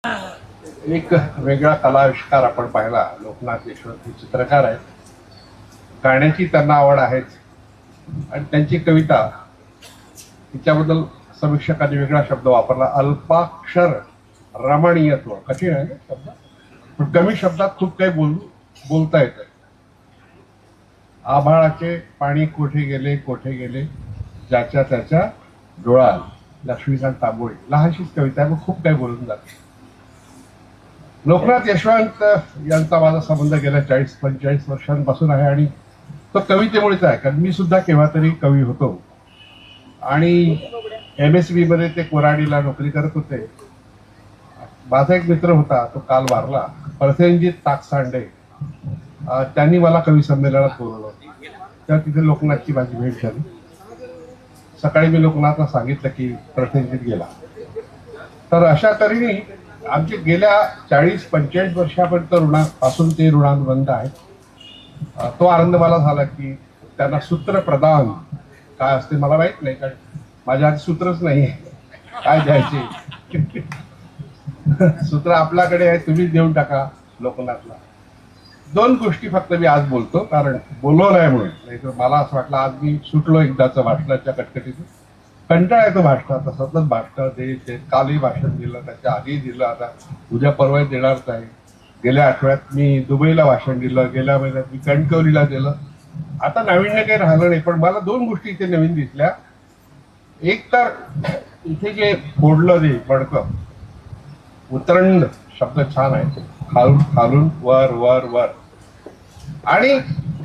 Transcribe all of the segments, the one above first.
एक वेगळा कलाविष्कार आपण पाहिला. लोकनाथ यशवंत हे चित्रकार आहेत. गाण्याची त्यांना आवड आहेच आणि त्यांची कविता, तिच्याबद्दल समीक्षकांनी वेगळा शब्द वापरला, अल्पाक्षर रमणीयत्व. कठीण आहे शब्द, पण कमी शब्दात खूप काही बोलता येतं. आभाळाचे पाणी कोठे गेले कोठे गेले, ज्याच्या त्याच्या डोळा. लक्ष्मीकांत तांबोळी. लहानशीच कविता आहे, पण खूप काही बोलून जाते. लोकनाथ यशवंत यांचा माझा संबंध गेल्या 40-45 वर्षांपासून आहे आणि तो कवितेमुळेच आहे. कारण मी सुद्धा केव्हा तरी कवी होतो आणि MSB मध्ये ते कोराडीला नोकरी करत होते. माझा एक मित्र होता, तो काल वारला, प्रसेनजीत ताकसांडे. त्यांनी मला कवी संमेलनात बोलवलं. तेव्हा तिथे लोकनाथची माझी भेट झाली. सकाळी मी लोकनाथला सांगितलं की प्रसेनजीत गेला. तर अशा तऱ्हेने आमचे गेल्या 40-45 वर्षापर्यंत ऋणापासून ते ऋणानुबंध आहेत. तो आनंद मला झाला की त्यांना सूत्र प्रदान काय असते मला माहित नाही, कारण माझ्या हाती सूत्रच नाही काय द्यायचे. सूत्र आपल्याकडे आहे, तुम्ही देऊन टाका लोकनाथला. 2 गोष्टी फक्त मी आज बोलतो, कारण बोलवलं आहे म्हणून. नाही तर मला असं वाटलं आज मी सुटलो एकदाचं भाषणाच्या कटकटीतून. कंटाळा येतो भाषणाचा, सतत भाषण दे. कालही भाषण दिलं, त्याच्या आधी दिलं, आता उद्या परवा देणारच आहे. गेल्या आठवड्यात मी दुबईला भाषण दिलं, गेल्या महिन्यात मी कणकवलीला दिलं. आता नाविन्य काही राहिलं नाही, पण मला 2 गोष्टी इथे नवीन दिसल्या. एक तर इथे जे फोडलं ते बडकं, उतरंड शब्द छान आहे, खालून खालून वर वर वर. आणि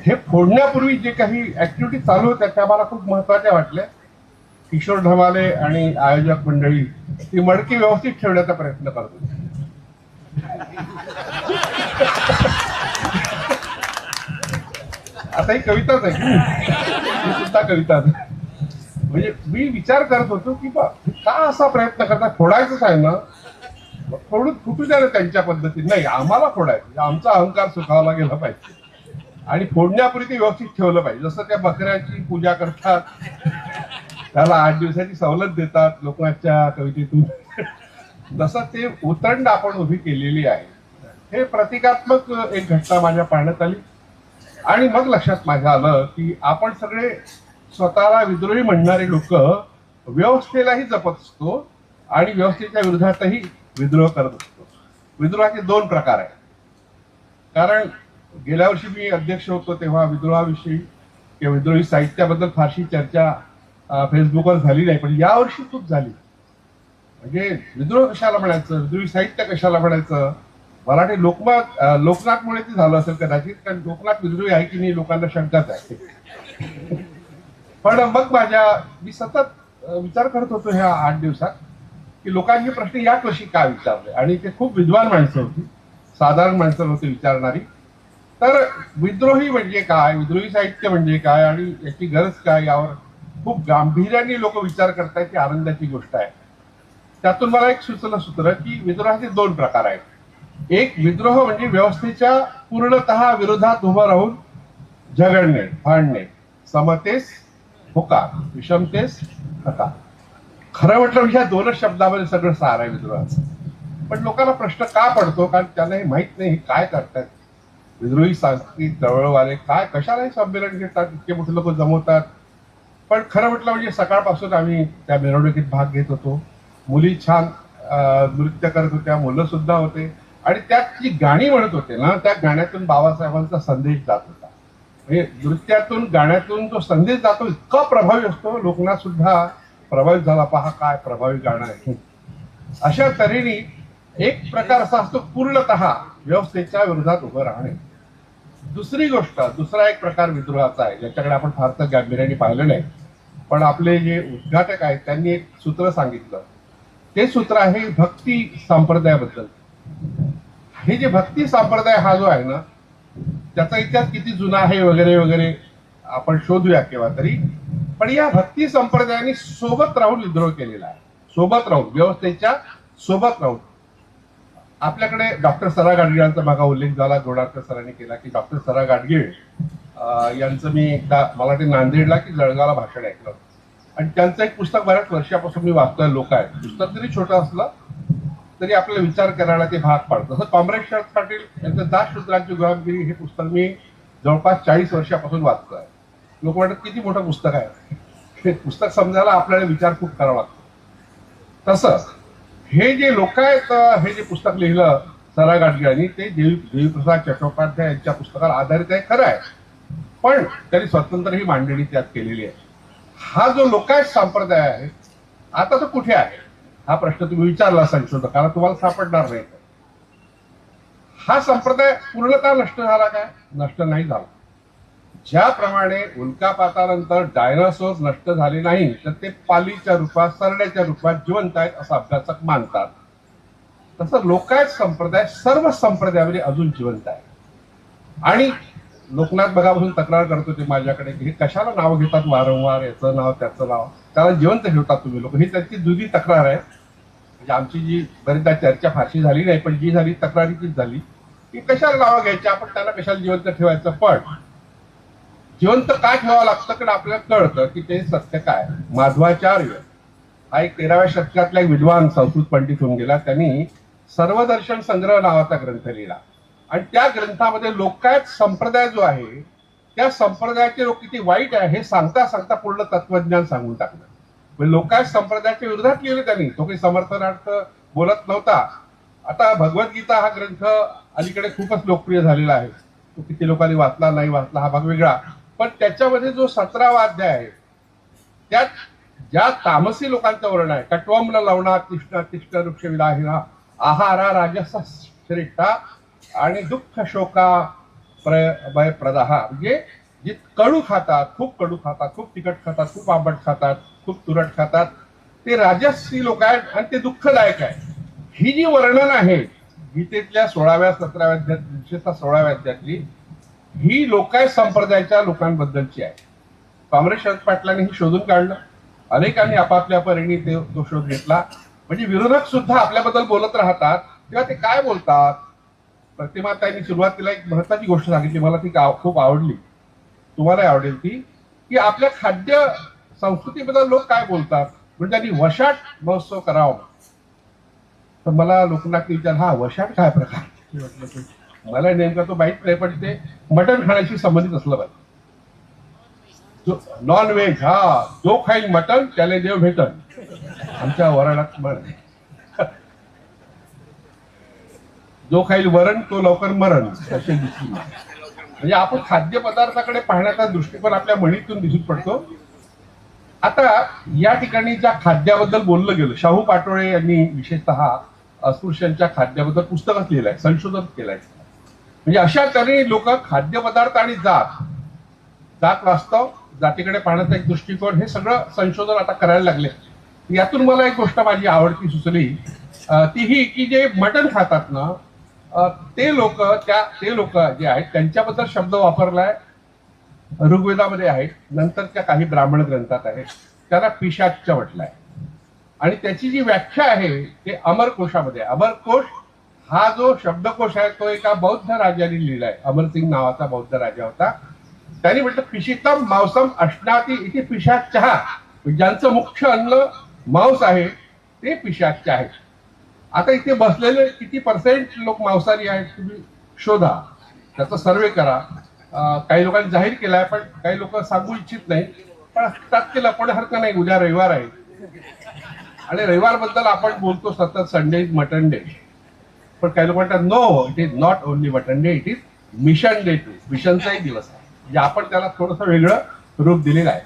हे फोडण्यापूर्वी जे काही ऍक्टिव्हिटी चालू होत्या त्या मला खूप महत्वाच्या वाटल्या. किशोर ढमाले आणि आयोजक मंडळी ती मडकी व्यवस्थित ठेवण्याचा प्रयत्न करत होती. आता ही कविताच आहे, सुद्धा कविता. म्हणजे मी विचार करत होतो की का असा प्रयत्न करता, फोडायचंच आहे ना, फोडून फुटू द्या ना त्यांच्या पद्धतीने. नाही, आम्हाला फोडायचं, आमचा अहंकार सुखावला गेला पाहिजे आणि फोडण्यापूर्वी ते व्यवस्थित ठेवलं पाहिजे. जसं त्या बकऱ्याची पूजा करतात, त्याला 8 दिवसाची सवलत देतात लोकांच्या कवितेतून, तसं ते उतरंड आपण उभी केलेली आहे. हे प्रतिकात्मक एक घटना माझ्या पाहण्यात आली आणि मग लक्षात माझ्या आलं की आपण सगळे स्वतःला विद्रोही म्हणणारे लोक व्यवस्थेलाही जपत असतो आणि व्यवस्थेच्या विरोधातही विद्रोह करत असतो. विद्रोहाचे 2 प्रकार आहेत. कारण गेल्या वर्षी मी अध्यक्ष होतो तेव्हा विद्रोहाविषयी किंवा विद्रोही साहित्याबद्दल फारशी चर्चा फेसबुकवर झाली नाही, पण यावर्षी खूप झाली. म्हणजे विद्रोह कशाला म्हणायचं, विद्रोही साहित्य कशाला म्हणायचं. मराठी लोकनाथमुळे ते झालं असेल कदाचित, कारण लोकनाथ विद्रोही आहे की नाही लोकांना शंकाच आहे. पण मग मी सतत विचार करत होतो ह्या 8 दिवसात की लोकांचे प्रश्न या कशी का विचारले. आणि ते खूप विद्वान माणसं होती, साधारण माणसं होती विचारणारी. तर विद्रोही म्हणजे काय, विद्रोही साहित्य म्हणजे काय आणि याची गरज काय, यावर खूप गांभीर्याने लोक विचार करतायत, ही आनंदाची गोष्ट आहे. त्यातून मला एक सुचलं सूत्र की विद्रोहाचे 2 प्रकार आहेत. एक विद्रोह म्हणजे व्यवस्थेच्या पूर्णतः विरोधात उभं राहून झगडणे, भांडणे, समतेस होकार, विषमतेस नकार. खरं म्हटलं म्हणजे 2च शब्दामध्ये सगळं सार आहे विद्रोहाचं. पण लोकांना प्रश्न का पडतो, कारण त्यांना हे माहित नाही काय करतात. विद्रोही सांस्कृतिक चळवळवाले काय कशालाही संमेलन घेतात, इतके मोठे लोक जमवतात. पण खरं म्हटलं म्हणजे सकाळपासून आम्ही त्या मिरवणुकीत भाग घेत होतो. मुली छान नृत्य करत होत्या, मुलं सुद्धा होते आणि त्यात जी गाणी म्हणत होते ना, त्या गाण्यातून बाबासाहेबांचा संदेश जात होता. म्हणजे नृत्यातून गाण्यातून तो संदेश जातो, इतका प्रभावी असतो. लोकनाथ सुद्धा प्रभावित झाला, पहा काय प्रभावी गाणं आहे. अशा तऱ्हेने एक प्रकार असा असतो पूर्णतः व्यवस्थेच्या विरोधात उभं राहणे. दुसरी गोष्ट, दुसरा एक प्रकार विद्रोहाचा आहे ज्याच्याकडे आपण फारसं गांभीर्याने पाहिलं नाही, पण आपले जे उद्घाटक आहेत त्यांनी एक सूत्र सांगितलं. ते सूत्र आहे भक्ती संप्रदायाबद्दल. हे जे भक्ती संप्रदाय हा जो आहे ना, त्याचा इतिहास किती जुना आहे वगैरे वगैरे आपण शोधूया केव्हा तरी. पण या भक्ती संप्रदायाने सोबत राहून विद्रोह केलेला आहे, सोबत राहून, व्यवस्थेच्या सोबत राहून. आपल्याकडे डॉक्टर सरा गाडगे यांचा मागा उल्लेख झाला, गोडारकर सरांनी केला की डॉक्टर सरा गाडगे यांचं मी एकदा मला वाटतं नांदेडला की जळगावला भाषण ऐकलं आणि त्यांचं एक पुस्तक बऱ्याच वर्षापासून मी वाचतोय, लोक आहेत. पुस्तक जरी छोटं असलं तरी आपल्याला विचार करायला ते भाग पाडतं. जसं कॉम्रेड शरद पाटील यांचं दास शूद्रांची गुलामगिरी हे पुस्तक मी जवळपास 40 वर्षापासून वाचतोय. लोक म्हणतात किती मोठं पुस्तक आहे. हे पुस्तक समजायला आपल्याला विचार खूप करावा लागतो. तसं हे जे लोक आहेत, हे जे पुस्तक लिहिलं सरा गाडगिळांनी ते देवीप्रसाद चट्टोपाध्याय यांच्या पुस्तकाला आधारित आहे, खरं आहे. पण त्यांनी स्वतंत्र ही मांडणी त्यात केलेली आहे. हा जो लोकायत संप्रदाय आहे आता तो कुठे आहे हा प्रश्न तुम्ही विचारला संशोधकाला, तुम्हाला सापडणार नाही. हा संप्रदाय पूर्णतः नष्ट झाला काय? नष्ट नाही झाला. ज्याप्रमाणे उल्कापातानंतर डायनासोर नष्ट झाले नाही तर ते पालीच्या रूपात, सरड्याच्या रूपात जिवंत आहेत असं अभ्यासक मानतात. तसं लोकायत संप्रदाय सर्व संप्रदायामध्ये अजून जिवंत आहे. आणि लोकनाथ बघापासून तक्रार करतो ते माझ्याकडे की हे कशाला नाव घेतात वारंवार, याचं नाव त्याचं नाव, त्याला जिवंत ठेवतात तुम्ही लोक. ही त्याची जुनी तक्रार आहे. म्हणजे आमची जी बरेचदा चर्चा फारशी झाली नाही, पण जी झाली तक्रारीचीच झाली की कशाला नावं घ्यायची, आपण त्यांना कशाला जिवंत ठेवायचं. पण जिवंत का ठेवावं लागतं कारण आपल्याला कळतं की ते सत्य काय. माधवाचार्य हा एक 13व्या शतकातला एक विद्वान संस्कृत पंडित होऊन गेला. त्यांनी सर्वदर्शन संग्रह नावाचा ग्रंथ लिहिला आणि त्या ग्रंथामध्ये लोकायत संप्रदाय जो आहे त्या संप्रदायाचे लोक किती वाईट आहे हे सांगता सांगता पूर्ण तत्वज्ञान सांगून टाकलं. लोकायत संप्रदायाच्या विरोधात लिहिले त्यांनी. तो काही समर्थनार्थ बोलत नव्हता. आता भगवद्गीता हा ग्रंथ अलीकडे खूपच लोकप्रिय झालेला आहे. तो किती लोकांनी वाचला नाही वाचला हा भाग वेगळा. पण त्याच्यामध्ये जो 17वा अध्याय आहे त्यात ज्या तामसी लोकांचं वर्णन आहे, कट्वम्न लवणा तिष्ठ तिष्ठ वृक्ष विलाहिना आहारा राजस श्रेष्ठा आणि दुःख शोका भय प्रदाहा, म्हणजे जे कडू खातात, खूप कडू खातात, खूप तिखट खातात, खूप आंबट खातात, खूप तुरट खातात, ते राजसी लोक आहेत आणि ते दुःखदायक आहे. ही जी वर्णन आहे गीतेतल्या 16व्या 17व्या अध्यायात, विशेषतः 16व्या अध्यायातली, ही लोकायत संप्रदायाच्या लोकांबद्दलची आहे. कॉम्रेड शरद पाटलांनी ही शोधून काढलं. अनेकांनी आपापल्या परीने तो शोध घेतला. म्हणजे विरोधक सुद्धा आपल्याबद्दल बोलत राहतात तेव्हा ते काय बोलतात. प्रतिमाताईंनी सुरुवातीला एक महत्वाची गोष्ट सांगितली, मला ती खूप आवडली, तुम्हाला आवडेल ती, की आपल्या खाद्य संस्कृतीबद्दल लोक काय बोलतात. म्हणजे त्यांनी वशाट महोत्सव करावा. तर मला लोकांना विचार, हा वशाट काय प्रकार. मला नेमका तो माहित नाही, पण ते मटण खाण्याशी संबंधित असलं पाहिजे. नॉन व्हेज, हा जो खाईल मटण त्याला देव भेटन, आमच्या वरणात म्हण. जो खाईल वरण तो लवकर मरण, असे दिसली. म्हणजे आपण खाद्यपदार्थाकडे पाहण्याचा दृष्टिकोन आपल्या म्हणीतून दिसून पडतो. आता या ठिकाणी ज्या खाद्याबद्दल बोललं गेलं, शाहू पाटोळे यांनी विशेषतः अस्पृश्यांच्या खाद्याबद्दल पुस्तकच लिहिलंय, संशोधन केलंय. म्हणजे अशा तऱ्हेने लोक खाद्यपदार्थ आणि जात वास्तव, जातीकडे पाहण्याचा एक दृष्टिकोन, हे सगळं संशोधन आता करायला लागले. यातून मला एक गोष्ट माझी आवडती सुचली, ती ही की जे मटण खातात ना ते लोक जे आहेत त्यांच्याबद्दल शब्द वापरलाय ऋग्वेदामध्ये आहे, नंतरच्या काही ब्राह्मण ग्रंथात आहे. त्याला पिशाच्च म्हटलंय. आणि त्याची जी व्याख्या आहे ते अमरकोशामध्ये. अमरकोश हा जो शब्दकोश आहे तो एका बौद्ध राजाने लिहिलाय. अमरसिंग नावाचा बौद्ध राजा होता. त्यांनी म्हटलं पिशितम मांसम अश्नाती इथे पिशाच्च, ज्यांचं मुख्य अन्न मांस आहे ते पिशाच्च आहे. आता इथे बसलेले किती % लोक मांसाहारी आहेत तुम्ही शोधा, त्याचा सर्वे करा. काही लोकांनी जाहीर केलाय पण काही लोक सांगू इच्छित नाही. पण तात्काळ लपवण्यासारखं नाही. उद्या रविवार आहे आणि रविवार बद्दल आपण बोलतो सतत, संडे इज मटन डे. पण काही लोक म्हणतात no, it is not only mutton day, it is mission day too. मिशनचाही दिवस आहे. म्हणजे आपण त्याला थोडंसं वेगळं रूप दिलेलं आहे.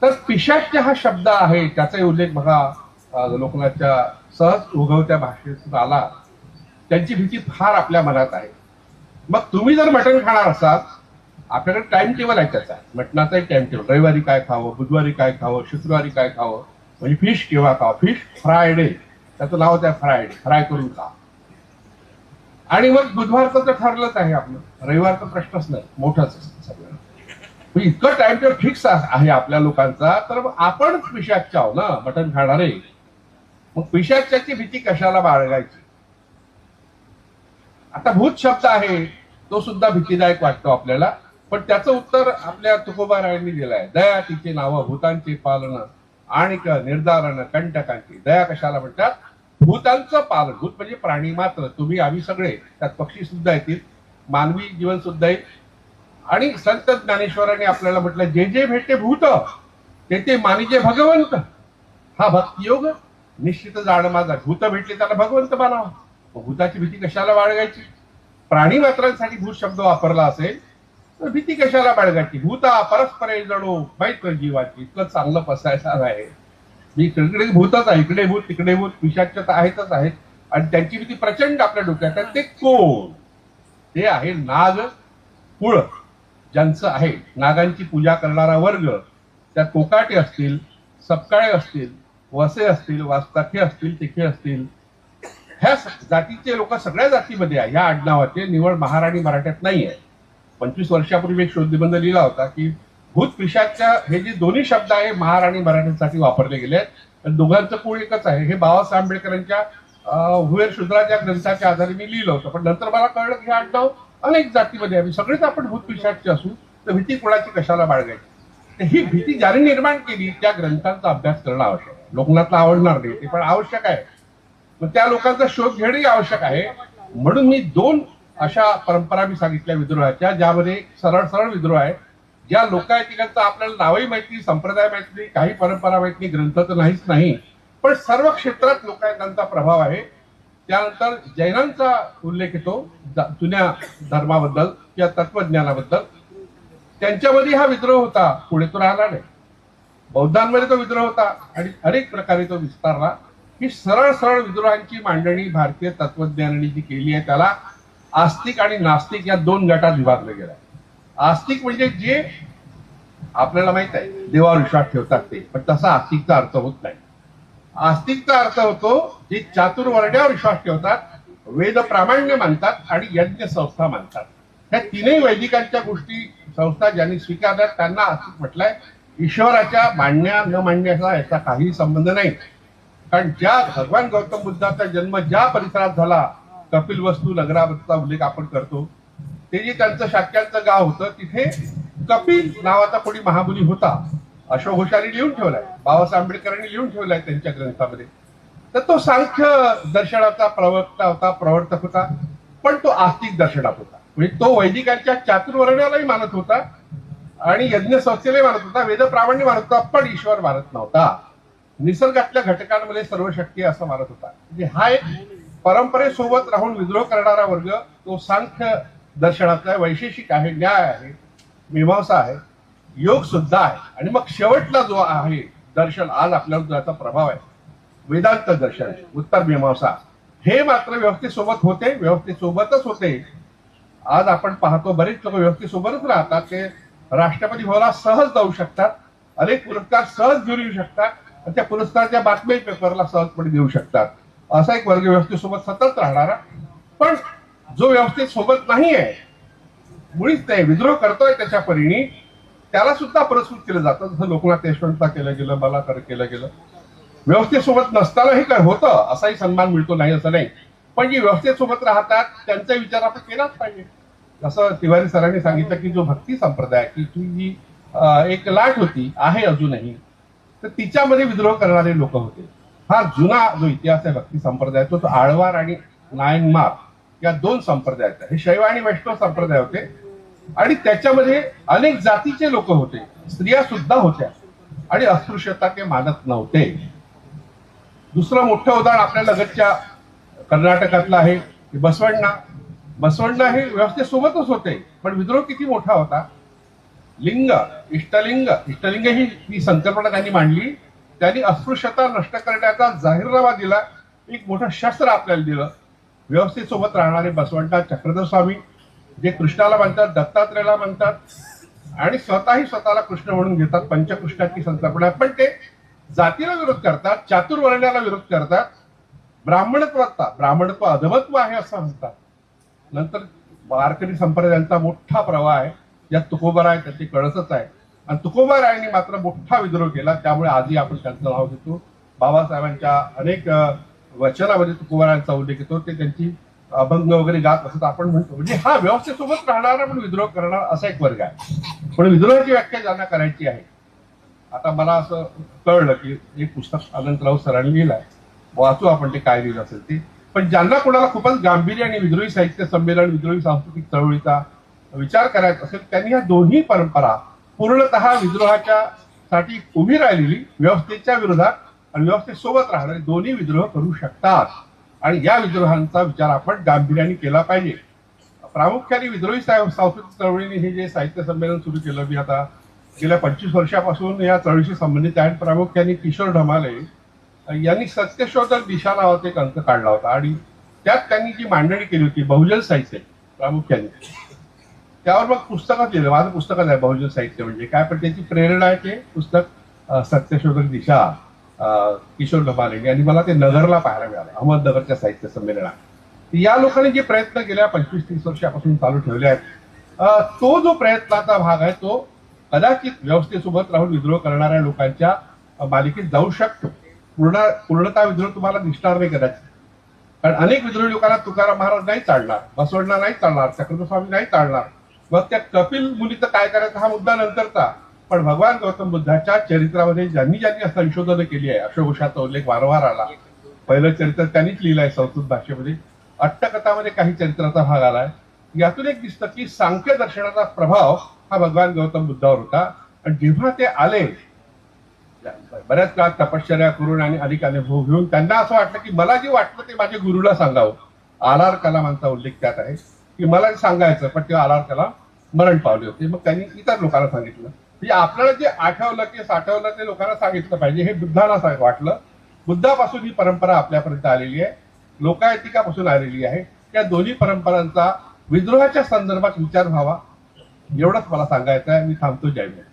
तर पिशाच्च हा शब्द आहे, त्याचाही उल्लेख बघा लोकनाथच्या सहज उगवत्या भाषेतून आला. त्यांची भीती फार आपल्या मनात आहे. मग तुम्ही जर मटण खाणार असाल, आपल्याकडे टाइम टेबल आहे त्याचा, मटणाचाही टाइम टेबल. रविवारी काय खावं, बुधवारी काय खावं, शुक्रवारी काय खावं, म्हणजे फिश केव्हा खावं. फिश फ्रायडे, त्याचं नाव त्या फ्रायडे, फ्राय करून खा. आणि मग बुधवारचं तर ठरलंच आहे आपलं, रविवारचा प्रश्नच नाही, मोठाच सगळं. म्हणजे इतकं टाइम टेबल फिक्स आहे आपल्या लोकांचा. तर मग आपण पिशाच्च आहो ना मटण खाणारे. मग पिशाच्याची भीती कशाला बाळगायची. आता भूत शब्द आहे तो सुद्धा भीतीदायक वाटतो आपल्याला, पण त्याचं उत्तर आपल्या तुकोबारायांनी दिलंय. दया तिचे नावं भूतांचे पालन आणि निर्धारण कंटकांची. दया कशाला म्हणतात भूतांचं पालन, भूत म्हणजे प्राणी मात्र, तुम्ही आम्ही सगळे, त्यात पक्षी सुद्धा येतील, मानवी जीवन सुद्धा येईल. आणि संत ज्ञानेश्वरांनी आपल्याला म्हटलं, जे जे भेटे भूत ते ते मानिजे भगवंत. हा भक्तियोग निश्चित जाण माझा. भूत भेटले त्याला भगवंत मानावा. भूताची भीती कशाला बाळगायची? प्राणी मात्रांसाठी भूत शब्द वापरला असेल तर भीती कशाला बाळगायची? भूता परस्परे जणो मैत्र जीवाची. इतकं चांगलं पसायचं आहे. मी इकडे भूतच आहे, इकडे भूत तिकडे भूत, पिशाच आहेतच आहेत. आणि त्यांची भीती प्रचंड आपल्या डोक्यात आहे. ते कोण? ते आहे नाग कुळ, ज्यांचं आहे नागांची पूजा करणारा वर्ग. त्यात कोकाटे असतील, सपकाळे असतील, वसे असतील, वास्ताखे असतील, तिखे असतील. ह्या जातीचे लोक सगळ्या जातीमध्ये आहे. ह्या आडनावाचे निवड महाराणी मराठ्यात नाही आहे. 25 वर्षापूर्वी एक शोधनिबंध लिहिला होता की भूत पिशाच्या हे जे दोन्ही शब्द आहे महाराणी मराठ्यांसाठी वापरले गेले आहेत. दोघांचं कुळ एकच आहे. हे बाबासाहेब आंबेडकरांच्या हुवेर शूद्राच्या ग्रंथाच्या आधारे मी लिहिलं होतं. पण नंतर मला कळलं की हे आडनाव अनेक जातीमध्ये आहे. सगळेच आपण भूत पिशाचे असू तर भीती कुणाची कशाला बाळगायची? तर ही भीती ज्याने निर्माण केली त्या ग्रंथांचा अभ्यास करणं आवश्यक आहे. लोकांना आवडणार नाही ते पण आवश्यक आहे. मग त्या लोकांचा शोध घेणंही आवश्यक आहे. म्हणून मी 2 अशा परंपरा मी सांगितल्या विद्रोहाच्या, ज्यामध्ये सरळ सरळ विद्रोह आहे. ज्या लोकायतिकांचा आपल्याला नावही माहिती, संप्रदाय माहिती, काही परंपरा माहिती, ग्रंथ तर नाहीच नाही, पण सर्व क्षेत्रात लोकायतांचा प्रभाव आहे. त्यानंतर जैनांचा उल्लेख येतो जुन्या धर्माबद्दल किंवा तत्वज्ञानाबद्दल. त्यांच्यामध्ये हा विद्रोह होता, पुढे तो राहिला नाही. बौद्धांमध्ये तो विद्रोह होता आणि अनेक प्रकारे तो विस्तारला. ही सरळ सरळ विद्रोहांची मांडणी भारतीय तत्वज्ञानाने जी केली आहे त्याला आस्तिक आणि नास्तिक या 2 गटात विभागलं गेलं आहे. आस्तिक म्हणजे जे आपल्याला माहित आहे देवावर विश्वास ठेवतात ते, पण तसा आस्तिकचा अर्थ होत नाही. आस्तिकचा अर्थ होतो जे चातुर्वर्ण्यावर विश्वास ठेवतात, वेद प्रामाण्य मानतात आणि यज्ञ संस्था मानतात. ह्या तीनही वैदिकांच्या गोष्टी संस्था ज्यांनी स्वीकारल्यात त्यांना आस्तिक म्हटलंय. ईश्वराच्या मान्या न मानण्याचा याचा काही संबंध नाही. कारण ज्या भगवान गौतम बुद्धाचा जन्म ज्या परिसरात झाला, कपिलवस्तू नगराचा उल्लेख आपण करतो, ते जे त्यांचं शाक्यांचं गाव होतं तिथे कपिल नावाचा कोणी महामुनी होता. अशोक घोषाने लिहून ठेवलाय, बाबासाहेब आंबेडकरांनी लिहून ठेवलाय त्यांच्या ग्रंथामध्ये. तर तो सांख्य दर्शनाचा प्रवक्ता होता, प्रवर्तक होता, पण तो आस्तिक दर्शनात होता. म्हणजे तो वैदिकांच्या चातुर्वर्ण्यालाही मानत होता आणि यज्ञ संस्थेलाही मानत होता, वेद प्रामाण्य मानत होता, पण ईश्वर मानत नव्हता. निसर्गातल्या घटकांमध्ये सर्व शक्ती असं मानत होता. म्हणजे हा एक परंपरेसोबत राहून विद्रोह करणारा वर्ग तो सांख्य दर्शनातला वैशेषिक आहे, न्याय आहे, मीमांसा आहे, योग सुद्धा आहे. आणि मग शेवटला जो आहे दर्शन, आज आपल्यावर ज्याचा प्रभाव आहे वेदांत दर्शन, उत्तर मीमांसा, हे मात्र व्यवस्थेसोबत होते, व्यवस्थेसोबतच होते. आज आपण पाहतो बरेच लोक व्यवस्थेसोबतच राहतात. ते राष्ट्रपती भवनाला सहज जाऊ शकतात, अनेक पुरस्कार सहज घेऊन येऊ शकतात आणि त्या पुरस्काराच्या बातमी पेपरला सहजपणे देऊ शकतात. असा एक वर्ग व्यवस्थेसोबत सतत राहणारा. पण जो व्यवस्थेसोबत नाही आहे, मुळीच नाही, विद्रोह करतोय त्याच्या परीने, त्याला सुद्धा पुरस्कृत केलं जातं. जसं लोकनाथ यशवंतला केलं गेलं, मला केलं गेलं. व्यवस्थेसोबत नसतानाही काय होतं असाही सन्मान मिळतो, नाही असं नाही. पण जे व्यवस्थेसोबत राहतात त्यांचा विचार आपण केलाच पाहिजे. जसं तिवारी सरांनी सांगितलं की जो भक्ती संप्रदाय की जी एक लाट होती, आहे अजूनही, तर तिच्यामध्ये विद्रोह करणारे लोक होते. फार जुना जो इतिहास आहे भक्ती संप्रदायाचा, तो आळवार आणि नायनमार या 2 संप्रदायाचा. हे शैव आणि वैष्णव संप्रदाय होते आणि त्याच्यामध्ये अनेक जातीचे लोक होते, स्त्रिया सुद्धा होत्या आणि अस्पृश्यता ते मानत नव्हते. दुसरं मोठं उदाहरण आपल्या लगतच्या कर्नाटकातलं आहे बसवण्णा. बसवण्णा हे व्यवस्थेसोबतच होते, पण विद्रोह किती मोठा होता. लिंग, इष्टलिंग ही संकल्पना त्यांनी मांडली. त्यांनी अस्पृश्यता नष्ट करण्याचा जाहीरनामा दिला, एक मोठं शस्त्र आपल्याला दिलं. व्यवस्थेसोबत राहणारे बसवण्णा चक्रधर स्वामी, जे कृष्णाला म्हणतात, दत्तात्रेयाला म्हणतात आणि स्वतःला कृष्ण म्हणून घेतात, पंचकृष्णाची संकल्पना. पण ते जातीला विरोध करतात, चातुर्वर्ण्याला विरोध करतात, ब्राह्मणत्व अधमत्व आहे असं म्हणतात. नंतर वारकरी संप्रदायांचा मोठा प्रवाह आहे, ज्यात तुकोबाराय त्याची कळसच आहे. आणि तुकोबारायांनी मात्र मोठा विद्रोह केला, त्यामुळे आजही आपण त्यांचं नाव घेतो. बाबासाहेबांच्या अनेक वचनामध्ये तुकोबारायांचा उल्लेख येतो, ते त्यांची अभंग वगैरे गात असत आपण म्हणतो. म्हणजे हा व्यवस्थेसोबत राहणारा पण विद्रोह करणारा असा एक वर्ग आहे. पण विद्रोहाची व्याख्या ज्यांना करायची आहे, आता मला असं कळलं की एक पुस्तक अनंतराव सरांनी लिहिलंय वाचू आपण ते काय लिहिलं असेल ते. पण ज्यांना कोणाला खूपच गांभीर्य आणि विद्रोही साहित्य संमेलन, विद्रोही सांस्कृतिक चळवळीचा विचार करायचा असेल त्यांनी ह्या दोन्ही परंपरा पूर्णतः विद्रोहाच्या साठी उभी राहिलेली, व्यवस्थेच्या विरोधात आणि व्यवस्थेसोबत राहणारे दोन्ही विद्रोह करू शकतात. आणि या विद्रोहांचा विचार आपण गांभीर्याने केला पाहिजे. प्रामुख्याने विद्रोही सांस्कृतिक चळवळीने हे जे साहित्य संमेलन सुरू केलं, मी आता गेल्या 25 वर्षापासून या चळवळीशी संबंधित आहे. प्रामुख्याने किशोर ढमाले यांनी सत्यशोधक दिशा नावाचा एक अंक काढला होता आणि त्यात त्यांनी जी मांडणी केली होती बहुजन साहित्य प्रामुख्याने, त्यावर मग पुस्तकात लिहिलं. माझं पुस्तकच आहे बहुजन साहित्य म्हणजे काय, पण त्याची प्रेरणा आहे ते पुस्तक सत्यशोधक दिशा किशोर ढमाले. आणि मला ते नगरला पाहायला मिळालं, अहमदनगरच्या साहित्य संमेलनात. या लोकांनी जे प्रयत्न गेल्या 25-30 वर्षापासून चालू ठेवले आहेत, तो जो प्रयत्नाचा भाग आहे तो कदाचित व्यवस्थेसोबत राहून विद्रोह करणाऱ्या लोकांच्या मालिकेत जाऊ शकतो. पूर्णता विद्रोह तुम्हाला दिसणार नाही कदाचित, कारण अनेक विद्रोही लोकांना तुकाराम महाराज नाही चालणार, बसवण्णा नाही चालणार, चक्रधर स्वामी नाही चालणार. मग त्या कपिल मुनीचं काय करायचं हा मुद्दा नंतरचा. पण भगवान गौतम बुद्धाच्या चरित्रामध्ये ज्यांनी ज्यांनी संशोधनं केली आहे, अश्वघोषाचा उल्लेख वारंवार आला. पहिलं चरित्र त्यांनीच लिहिलं आहे संस्कृत भाषेमध्ये. अट्टकथामध्ये काही चरित्राचा भाग आलाय. यातून एक दिसतं की सांख्य दर्शनाचा प्रभाव हा भगवान गौतम बुद्धावर होता. आणि जेव्हा ते आले बऱ्याच काळ तपश्चर्या करून आणि अधिक अनुभव घेऊन त्यांना असं वाटलं की मला जे वाटलं ते माझ्या गुरुला सांगावं. आर कलामांचा उल्लेख त्यात आहे की मला सांगायचं, पण तेव्हा आर कलाम मरण पावले होते. मग त्यांनी इतर लोकांना सांगितलं. म्हणजे आपल्याला जे आठवलं की साठवलं ते लोकांना सांगितलं पाहिजे, हे बुद्धाला वाटलं. बुद्धापासून ही परंपरा आपल्यापर्यंत आलेली आहे, लोकायतिकापासून आलेली आहे. त्या दोन्ही परंपरांचा विद्रोहाच्या संदर्भात विचार व्हावा एवढंच मला सांगायचं आहे. मी थांबतो. जय हिंद.